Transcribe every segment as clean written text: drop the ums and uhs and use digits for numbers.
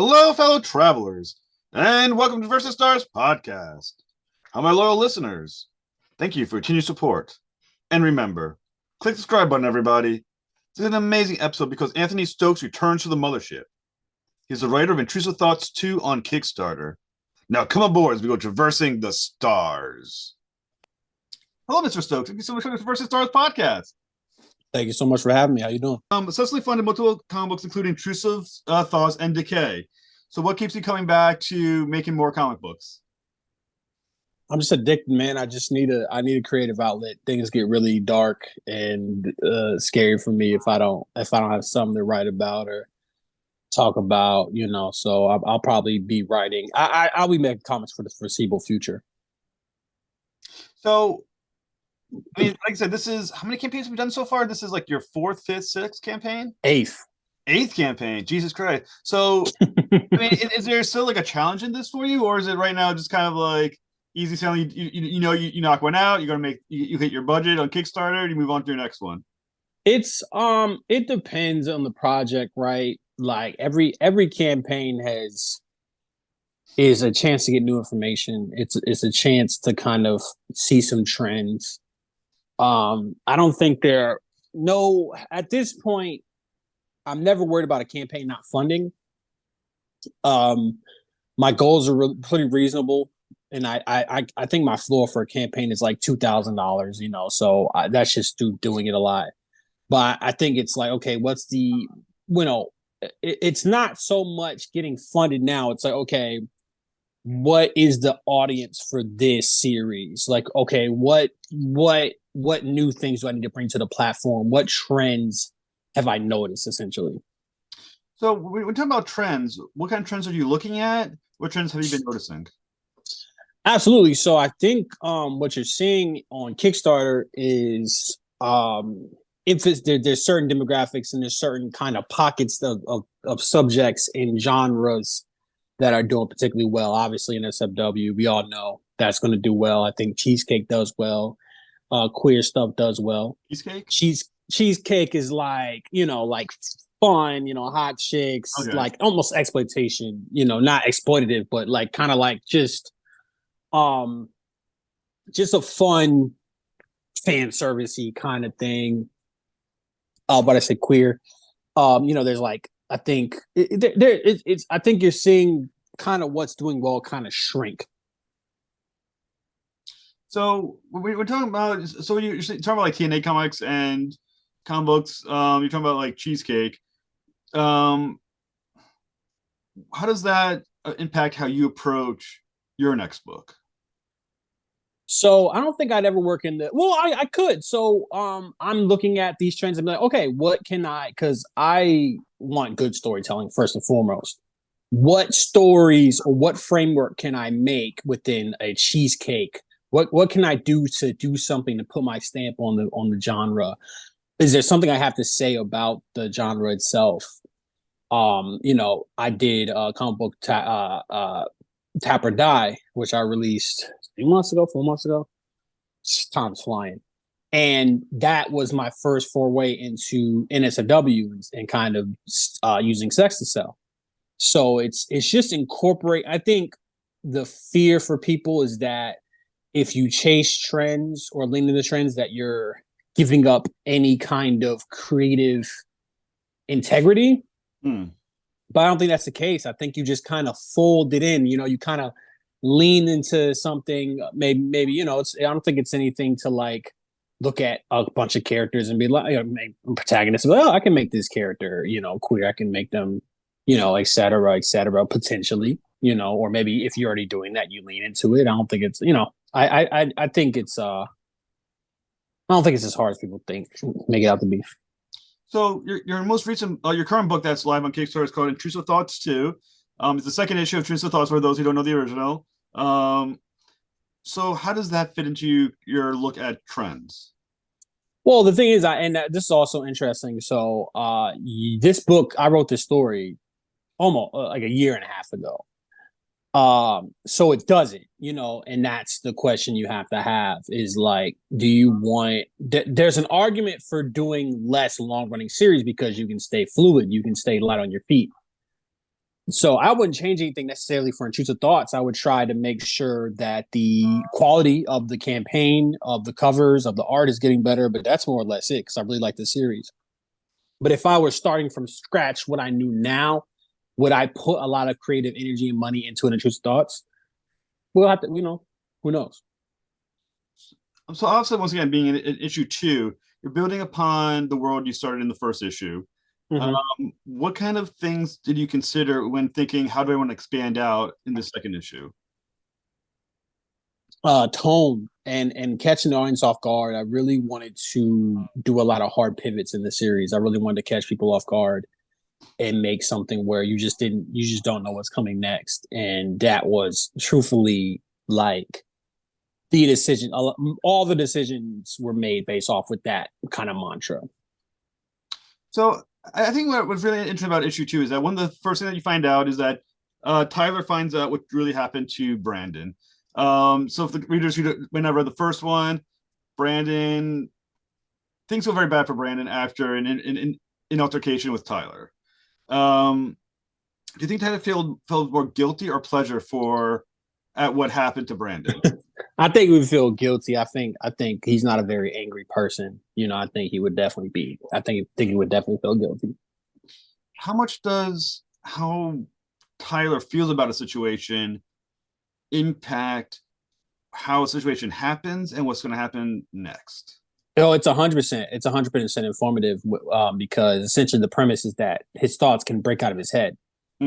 Hello, fellow travelers, and welcome to Versus Stars podcast. How my loyal listeners, thank you for your continued support. And remember, click the subscribe button, everybody. This is an amazing episode because Anthony Stokes returns to the mothership. He's the writer of Intrus of Thoughts 2 on Kickstarter. Now come aboard as we go traversing the stars. Hello, Mr. Stokes. Thank you so much for the Versus Stars podcast. Thank you so much for having me. How you doing? Successfully funded multiple comic books, including Intrus of Thoughts and Decay. So what keeps you coming back to making more comic books? I'm just addicted, man. I need a creative outlet. Things get really dark and scary for me if I don't have something to write about or talk about, So I'll probably be writing. I'll be making comics for the foreseeable future. So, I mean, like I said, this is how many campaigns have we done so far? This is like your fourth, fifth, sixth campaign? Eighth campaign. Jesus Christ. So, I mean, is there still like a challenge in this for you, or is it right now just kind of like easy selling? You knock one out, you're gonna make you hit your budget on Kickstarter, and you move on to your next one. It depends on the project, right? Like every campaign is a chance to get new information. It's a chance to kind of see some trends. I don't think at this point, I'm never worried about a campaign not funding. My goals are pretty reasonable, and I think my floor for a campaign is like $2,000. So that's just doing it a lot. But I think it's like, okay, what's the it's not so much getting funded now. It's like, okay, what is the audience for this series? Like, okay, what new things do I need to bring to the platform? What trends have I noticed, essentially? So when we're talking about trends, what kind of trends are you looking at? What trends have you been noticing? Absolutely. So I think what you're seeing on Kickstarter is there's certain demographics and there's certain kind of pockets of subjects and genres that are doing particularly well. Obviously in SFW, we all know that's going to do well. I think Cheesecake does well. Queer stuff does well. Cheesecake? Cheesecake is like, like fun, hot chicks, okay. Like almost exploitation, not exploitative, but like kind of like just a fun fan servicey kind of thing. But I say queer. There's like, I think I think you're seeing kind of what's doing well kind of shrink. So we're talking about, so you're talking about like TNA comics and comic books. You're talking about like Cheesecake. How does that impact how you approach your next book? So I don't think I'd ever work in I could. So I'm looking at these trends and be like, okay, what can because I want good storytelling first and foremost. What stories or what framework can I make within a Cheesecake? What can I do to do something to put my stamp on the genre? Is there something I have to say about the genre itself? I did a comic book Tap or Die, which I released 4 months ago. Time's flying. And that was my first foray into NSFW and kind of using sex to sell. So it's just incorporate. I think the fear for people is that if you chase trends or lean into trends, that you're giving up any kind of creative integrity. But I don't think that's the case. I think you just kind of fold it in. You kind of lean into something. Maybe I don't think it's anything to like look at a bunch of characters and be like, protagonists. Well, I can make this character, queer. I can make them, et cetera, potentially, or maybe if you're already doing that, you lean into it. I don't think it's, I think it's, I don't think it's as hard as people make it out to be. So your most recent, your current book that's live on Kickstarter is called Intrus of Thoughts 2. It's the second issue of Intrus of Thoughts for those who don't know the original. So how does that fit into your look at trends? Well, the thing is, this is also interesting. So this book, I wrote this story almost like a year and a half ago. So it doesn't, and that's the question you have to have is like, do you want, there's an argument for doing less long running series because you can stay fluid, you can stay light on your feet. So I wouldn't change anything necessarily for Intrusive Thoughts. I would try to make sure that the quality of the campaign, of the covers, of the art is getting better, but that's more or less it because I really like the series. But if I were starting from scratch, what I knew now, would I put a lot of creative energy and money into an Intrusive Thoughts? We'll have to, who knows? So also, once again, being in issue 2, you're building upon the world you started in the first issue. Mm-hmm. What kind of things did you consider when thinking, how do I want to expand out in the second issue? Tone and catching the audience off guard. I really wanted to do a lot of hard pivots in the series. I really wanted to catch people off guard and make something where you just don't know what's coming next. And that was truthfully like the decision. All the decisions were made based off with that kind of mantra. So I think what was really interesting about issue 2 is that one of the first things that you find out is that Tyler finds out what really happened to Brandon. So if the readers who may not read the first one, Brandon, things go very bad for Brandon after an altercation with Tyler. Do you think Tyler felt more guilty or pleasure for at what happened to Brandon? I think we feel guilty. I think he's not a very angry person. I think he would definitely be. I think he would definitely feel guilty. How much does how Tyler feels about a situation impact how a situation happens and what's going to happen next? Oh, it's 100%. It's 100% informative because essentially the premise is that his thoughts can break out of his head.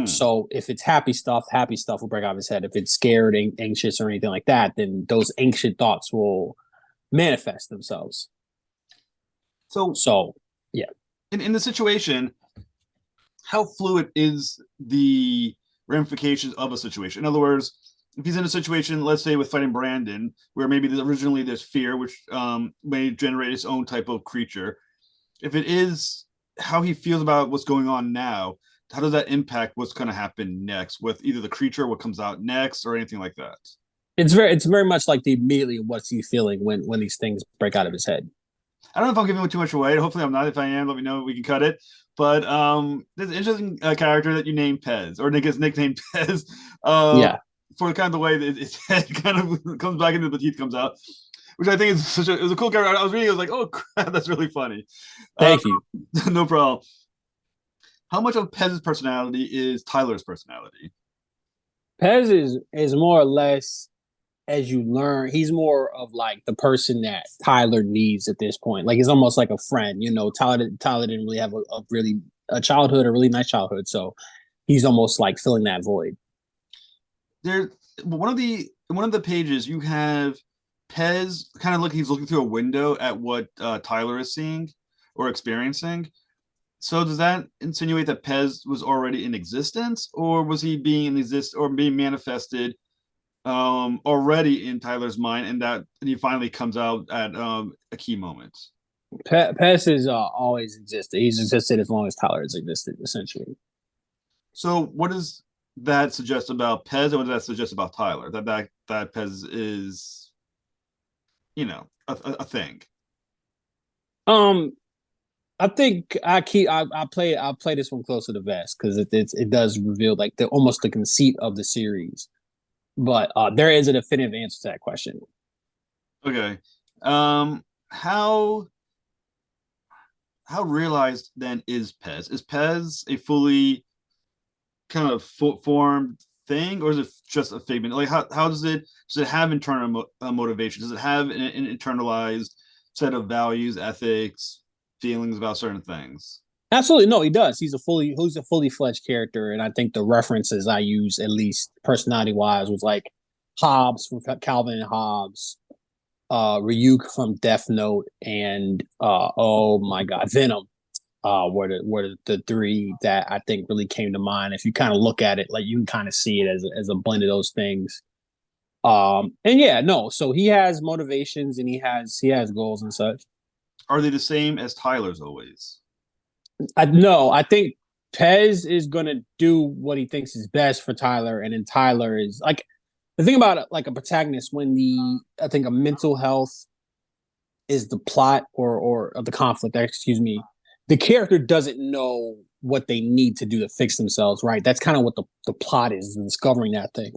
So if it's happy stuff will break out of his head. If it's scared, anxious, or anything like that, then those anxious thoughts will manifest themselves. So yeah. In the situation, how fluid is the ramifications of a situation? In other words, if he's in a situation, let's say with fighting Brandon, where maybe originally there's fear, which may generate its own type of creature. If it is how he feels about what's going on now, how does that impact what's going to happen next with either the creature, what comes out next, or anything like that? It's very much like the immediately what's he feeling when these things break out of his head. I don't know if I'm giving too much away. Hopefully, I'm not. If I am, let me know. We can cut it. But there's an interesting character that you named Pez, or gets nicknamed Pez. Yeah. For kind of the way that its head kind of comes back into the teeth comes out, which I think is it was a cool character. I was reading, I was like, oh crap, that's really funny. Thank you. No problem. How much of Pez's personality is Tyler's personality? Pez is more or less, as you learn, he's more of like the person that Tyler needs at this point. Like he's almost like a friend. Tyler didn't really have a childhood, a really nice childhood, so he's almost like filling that void. There, one of the pages you have Pez kind of he's looking through a window at what Tyler is seeing or experiencing. So does that insinuate that Pez was already in existence, or was he being manifested already in Tyler's mind, and he finally comes out at a key moment? Pez has always existed. He's existed as long as Tyler has existed, essentially. So what does that suggest about Pez, and what does that suggest about Tyler? That Pez is, a thing. I think I play this one close to the vest because it does reveal like almost the conceit of the series, but there is a definitive answer to that question. Okay, how realized then is Pez? Is Pez a fully kind of formed thing, or is it just a figment? Like how does it have internal motivation? Does it have an internalized set of values, ethics, feelings about certain things? Absolutely, no, he does. He's a fully fledged character, and I think the references I use, at least personality wise, was like Hobbes from Calvin and Hobbes, Ryuk from Death Note, and oh my God, Venom. Were the three that I think really came to mind. If you kind of look at it, like you can kind of see it as a blend of those things. And yeah, no, so he has motivations and he has goals and such. Are they the same as Tyler's always? I think Pez is gonna do what he thinks is best for Tyler, and then Tyler is like the thing about it, like a protagonist when I think a mental health is the plot or the conflict, excuse me, the character doesn't know what they need to do to fix themselves, right? That's kind of what the plot is, discovering that thing.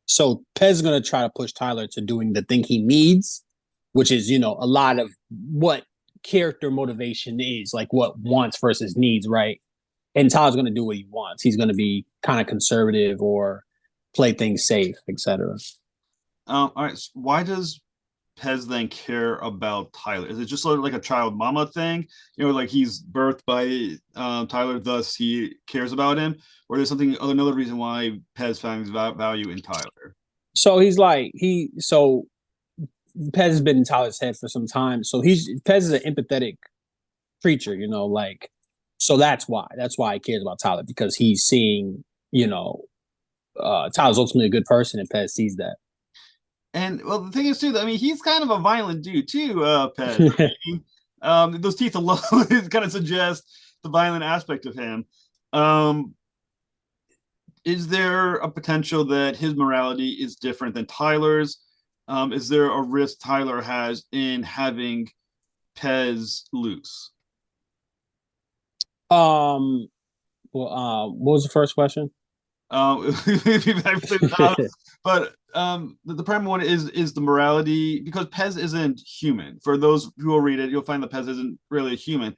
So Pez is going to try to push Tyler to doing the thing he needs, which is, a lot of what character motivation is, like what wants versus needs, right? And Tyler's going to do what he wants. He's going to be kind of conservative or play things safe, etc. All right. So why does Pez then care about Tyler? Is it just sort of like a child mama thing? Like he's birthed by Tyler, thus he cares about him, or there's another reason why Pez finds value in Tyler? So so Pez has been in Tyler's head for some time. So Pez is an empathetic creature, so that's why he cares about Tyler, because he's seeing, Tyler's ultimately a good person, and Pez sees that. And well, the thing is too, I mean, he's kind of a violent dude too, Pez. I mean, those teeth alone kind of suggest the violent aspect of him. Is there a potential that his morality is different than Tyler's? Is there a risk Tyler has in having Pez loose? What was the first question? But the primary one is the morality, because Pez isn't human. For those who will read it, you'll find that Pez isn't really a human.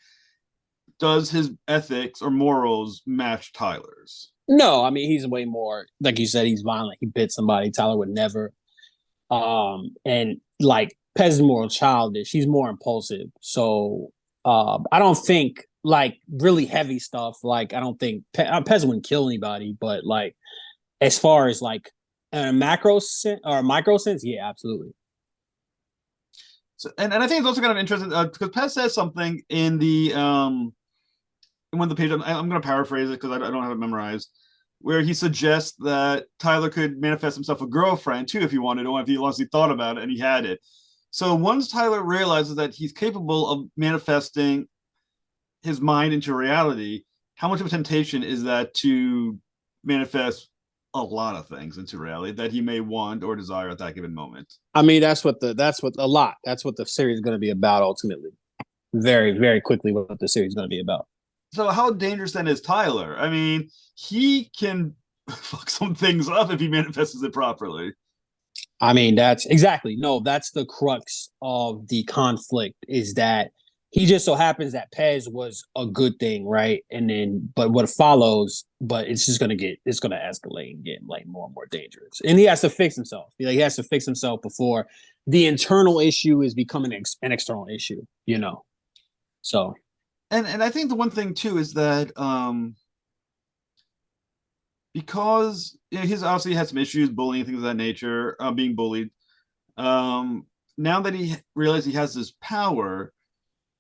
Does his ethics or morals match Tyler's? No, I mean, he's way more, like you said, he's violent. He bit somebody. Tyler would never. And like Pez is more childish. He's more impulsive. So I don't think like really heavy stuff. Like I don't think Pez wouldn't kill anybody, but like as far as like a macro sense or micro sense, yeah, absolutely. So, and I think it's also kind of interesting because Pez says something in the in one of the pages. I'm going to paraphrase it because I don't have it memorized, where he suggests that Tyler could manifest himself a girlfriend too if he wanted, or if he honestly thought about it and he had it. So once Tyler realizes that he's capable of manifesting his mind into reality, how much of a temptation is that to manifest a lot of things into reality that he may want or desire at that given moment? I mean, that's what the series is going to be about ultimately. Very, very quickly, what the series is going to be about. So how dangerous then is Tyler? I mean, he can fuck some things up if he manifests it properly. I mean, that's the crux of the conflict, is that he just so happens that Pez was a good thing, right? And then, but what follows, but it's just gonna escalate and get like more and more dangerous. And he has to fix himself. He has to fix himself before the internal issue is becoming an external issue, So, and I think the one thing too is that because he's obviously had some issues, bullying, things of that nature, being bullied. Now that he realizes he has this power,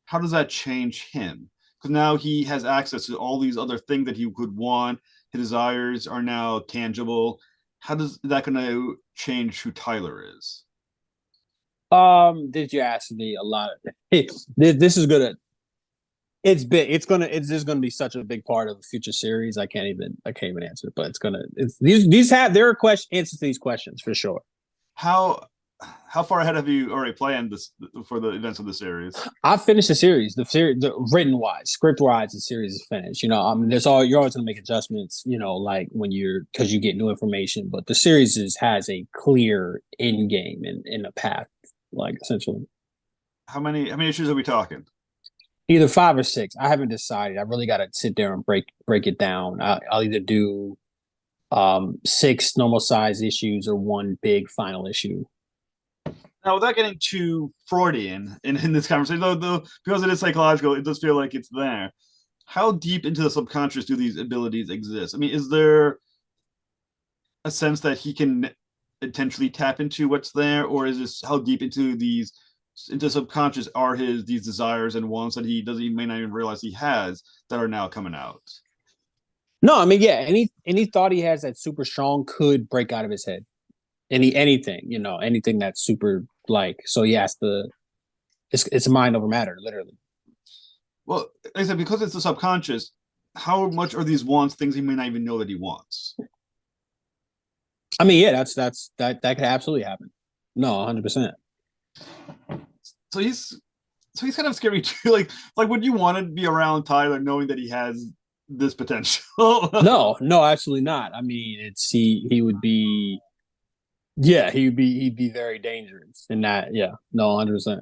how does that change him? Because now he has access to all these other things that he could want. His desires are now tangible. How does that going to change who Tyler is? did you ask me a lot of this is gonna it's just gonna be such a big part of the future series. I can't even answer, but there are answers to these questions for sure. How far ahead have you already planned this for the events of the series? I've finished the series. The written wise, script wise, the series is finished. You're always gonna make adjustments. Like because you get new information, but the series has a clear end game and a path, like essentially. How many issues are we talking? Either 5 or 6. I haven't decided. I really got to sit there and break it down. I'll either do 6 normal size issues or 1 big final issue. Now, without getting too Freudian in this conversation, though, because it is psychological, it does feel like it's there. How deep into the subconscious do these abilities exist? I mean, is there a sense that he can intentionally tap into what's there, or is this how deep into subconscious are these desires and wants that he may not even realize he has that are now coming out? No, I mean, yeah, any thought he has that's super strong could break out of his head. Anything that's super like, so he has to, it's mind over matter, literally. Well, like I said, because it's the subconscious, how much are these wants things he may not even know that he wants? I mean, yeah, that could absolutely happen. No, 100%. So so he's kind of scary too. Like would you want to be around Tyler knowing that he has this potential? No, no, absolutely not. I mean, it's he would be, yeah, he'd be very dangerous in that. Yeah, no, 100%.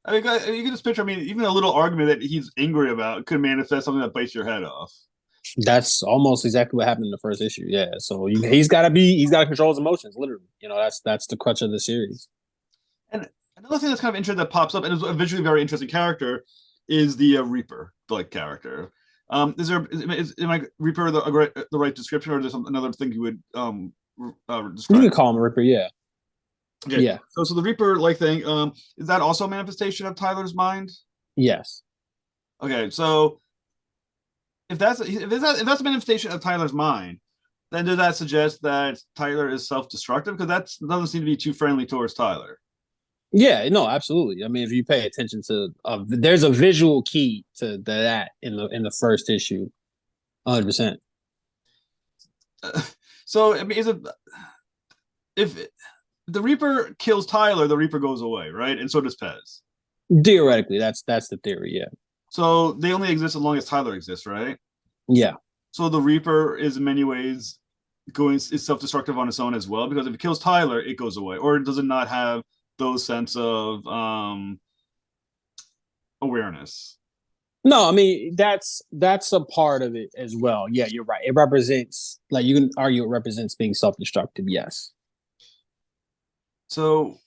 I mean, you can just picture. I mean, even a little argument that he's angry about could manifest something that bites your head off. That's almost exactly what happened in the first issue. Yeah, so he's got to control his emotions. Literally, that's the crutch of the series. And another thing that's kind of interesting that pops up and is a visually very interesting character is the Reaper like character. Is my Reaper the right description, or is there another thing you would You describe? could call him a Ripper. Yeah, Okay, yeah, so the Reaper like thing, is that also a manifestation of Tyler's mind? yes, Okay, so if that's a manifestation of Tyler's mind, then does that suggest that Tyler is self-destructive? Because that doesn't seem to be too friendly towards Tyler. yeah. No, absolutely. I mean, if you pay attention to, there's a visual key to that in the first issue, 100%. So I mean, is it if the Reaper kills Tyler, the Reaper goes away, right? And so does Pez. Theoretically, that's the theory. Yeah, So they only exist as long as Tyler exists, right? yeah. So the Reaper is in many ways is self-destructive on its own as well, because if it kills Tyler, it goes away, or does it not have those sense of awareness? No, I mean that's a part of it as well. Yeah, you're right. It represents, like, you can argue it represents being self-destructive. Yes. So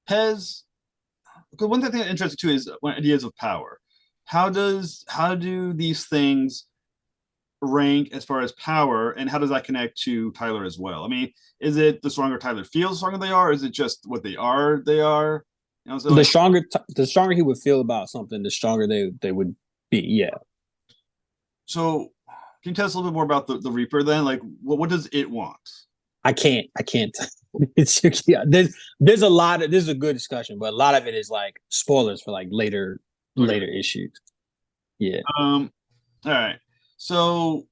Pez, because one thing that interesting too is when ideas of power. How do these things rank as far as power, and how does that connect to Tyler as well? I mean, is it the stronger Tyler feels, the stronger they are? Is it just what they are? They are. So The like, stronger he would feel about something, the stronger they would be. Yeah. so can you tell us a little bit more about the Reaper then? Like, what does it want? I can't. It's yeah. There's a lot of, this is a good discussion, but a lot of it is like spoilers for like Okay. later issues. Yeah. All right. So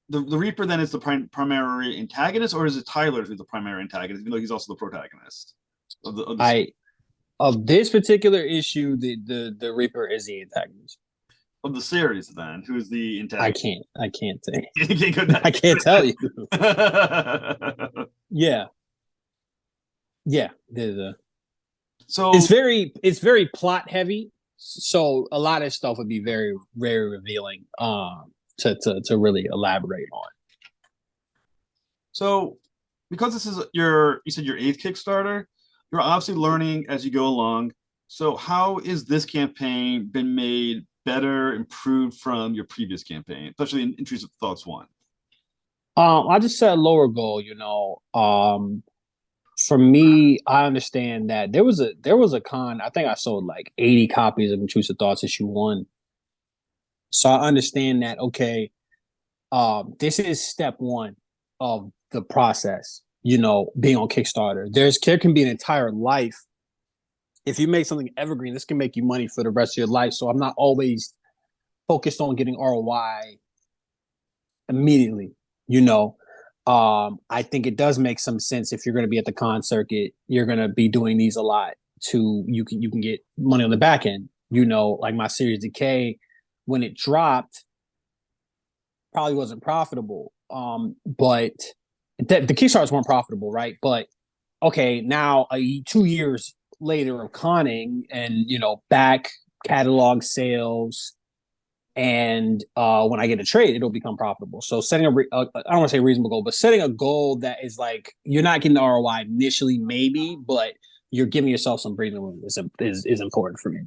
the Reaper then is the primary antagonist, or is it Tyler who's the primary antagonist, even though he's also the protagonist of the series? I Of this particular issue, the Reaper is the antagonist. Of the series? Then who's the antagonist? I can't say. You can't go down. I can't tell you. Yeah. Yeah. So It's very plot heavy. So a lot of stuff would be very, very revealing to really elaborate on. so because this is you said your eighth Kickstarter, you're obviously learning as you go along. So how is this campaign been made better, improved from your previous campaign, especially in Intrus of Thoughts 1? I just set a lower goal, you know. For me, I understand that there was a con. I think I sold like 80 copies of Intrusive Thoughts issue 1. So I understand that, okay, this is step 1 of the process, you know, being on Kickstarter. There can be an entire life. If you make something evergreen, this can make you money for the rest of your life. So I'm not always focused on getting ROI immediately, you know. I think it does make some sense. If you're going to be at the con circuit, you're going to be doing these a lot, to you can get money on the back end, you know. Like my Series Decay, when it dropped, probably wasn't profitable, but the Kickstarters weren't profitable, right? But okay, now 2 years later of conning, and you know, back catalog sales, and when I get a trade, it'll become profitable. So setting I don't want to say reasonable goal, but setting a goal that is like, you're not getting the ROI initially, maybe, but you're giving yourself some breathing room is important for me.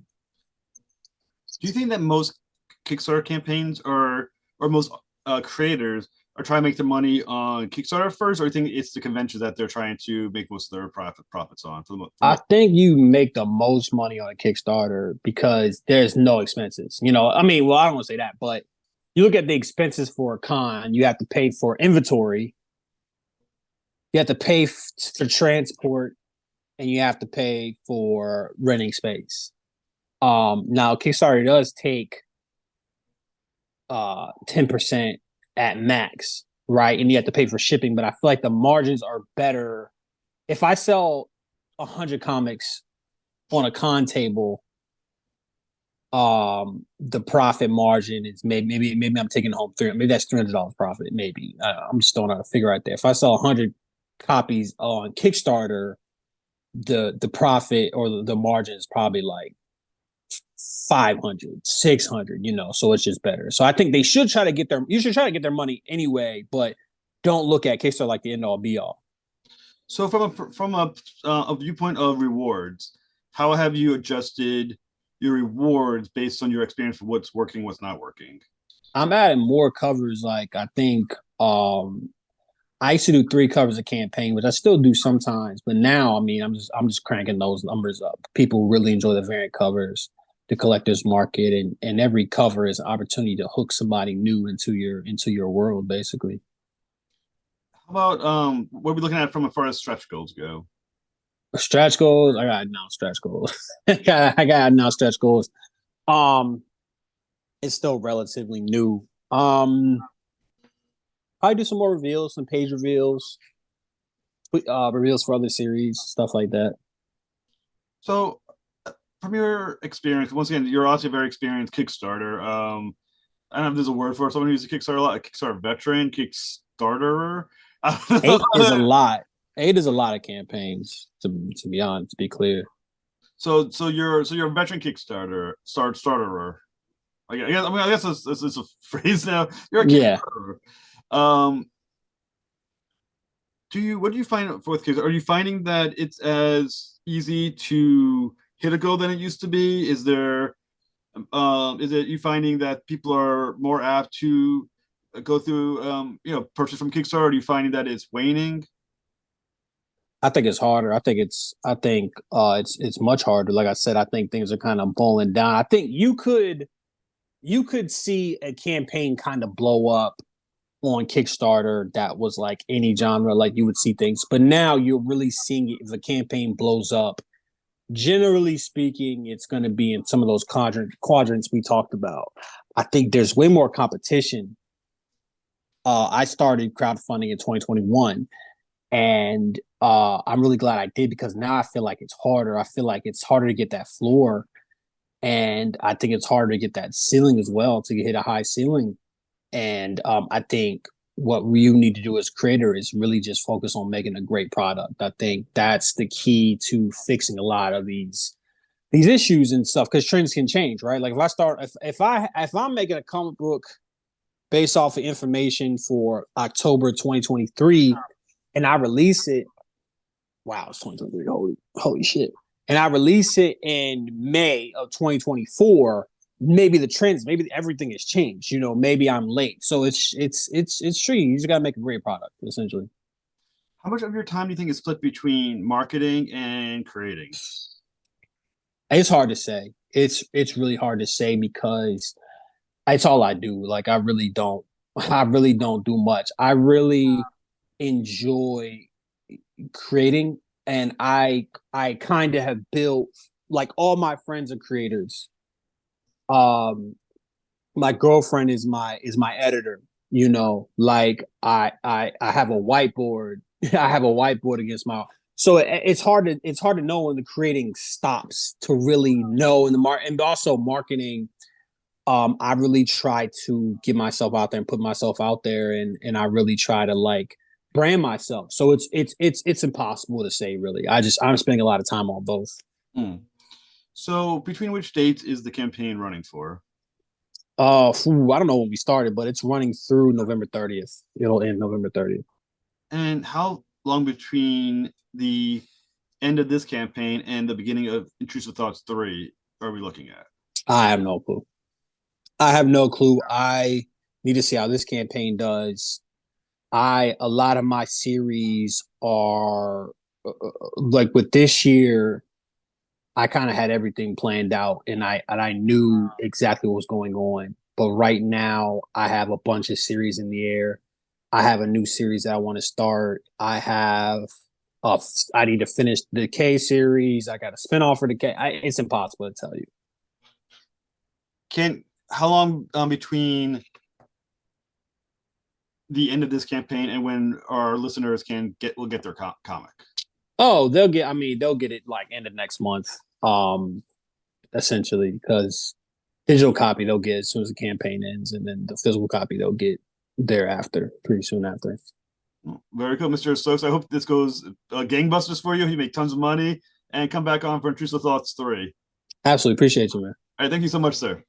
Do you think that most Kickstarter campaigns or most creators are trying to make their money on Kickstarter first, or do you think it's the conventions that they're trying to make most of their profits on? I think you make the most money on a Kickstarter because there's no expenses. You know, I mean, well, I don't want to say that, but you look at the expenses for a con. You have to pay for inventory, you have to pay for transport, and you have to pay for renting space. Now Kickstarter does take 10% at max, right? And you have to pay for shipping, but I feel like the margins are better if I sell 100 comics on a con table, the profit margin is maybe I'm taking home maybe that's $300 profit. Maybe I'm just throwing out a figure right there. If I sell 100 copies on Kickstarter, the profit or the margin is probably like 500, 600, so it's just better. So I think they should try to get you should try to get their money anyway, but don't look at Kickstarter like the end all be all. So from a viewpoint of rewards, how have you adjusted your rewards based on your experience of what's working, what's not working? I'm adding more covers. Like I think I used to do 3 covers a campaign, which I still do sometimes. But now, I mean, I'm just cranking those numbers up. People really enjoy the variant covers, the collector's market, and every cover is an opportunity to hook somebody new into your world, basically. How about what are we looking at from as far as stretch goals go? Stretch goals, I got now stretch goals. I got now stretch goals. Um, it's still relatively new. Probably do some more reveals, some page reveals, reveals for other series, stuff like that. So, from your experience, once again, you're also a very experienced Kickstarter. I don't know if there's a word for someone who's a Kickstarter a lot, a Kickstarter veteran, Kickstarterer. 8 is a lot. 8 is a lot of campaigns, to be honest, to be clear. So you're a veteran Kickstarter starterer. I guess it's a phrase now. You're a Kickstarter. Yeah. What do you find with Kickstarter? Are you finding that it's as easy to hit a goal than it used to be? Is it you finding that people are more apt to go through purchase from Kickstarter? Are you finding that it's waning? I think it's harder. It's much harder. Like I said, I think things are kind of bowling down. I think you could see a campaign kind of blow up on Kickstarter that was like any genre, like you would see things. But now you're really seeing it if the campaign blows up. Generally speaking, it's going to be in some of those quadrants we talked about. I think there's way more competition. I started crowdfunding in 2021, and I'm really glad I did because now I feel like it's harder. I feel like it's harder to get that floor, and I think it's harder to get that ceiling as well to hit a high ceiling. And I think what you need to do as creator is really just focus on making a great product. I think that's the key to fixing a lot of these issues and stuff because trends can change, right? Like if I'm making a comic book based off of information for October 2023 and I release it, wow, it's 2023. Holy shit. And I release it in May of 2024, maybe the trends, maybe everything has changed. Maybe I'm late. So it's true. You just gotta make a great product, essentially. How much of your time do you think is split between marketing and creating? It's hard to say. It's really hard to say because it's all I do. Like I really don't do much. I really enjoy creating, and I kind of have built, like, all my friends are creators. My girlfriend is my editor. Like I have a whiteboard. I have a whiteboard against my. So it's hard to know when the creating stops to really know in the and also marketing. I really try to get myself out there and put myself out there, and I really try to like brand myself. So it's impossible to say really. I'm spending a lot of time on both. Hmm. So between which dates is the campaign running for? I don't know when we started, but it's running through November 30th. It'll end November 30th. And how long between the end of this campaign and the beginning of Intrus of Thoughts 3 are we looking at? I have no clue. I need to see how this campaign does. A lot of my series are like with this year, I kind of had everything planned out and I knew exactly what was going on. But right now I have a bunch of series in the air. I have a new series that I want to start. I need to finish the K series. I got a spinoff for the K. It's impossible to tell you. How long between the end of this campaign and when our listeners will get their comic? Oh, they'll get. I mean, they'll get it like end of next month. Essentially, because digital copy they'll get as soon as the campaign ends, and then the physical copy they'll get thereafter, pretty soon after. Very cool, Mr. Stokes. I hope this goes gangbusters for you. You make tons of money and come back on for Intrus of Thoughts 3. Absolutely appreciate you, man. All right, thank you so much, sir.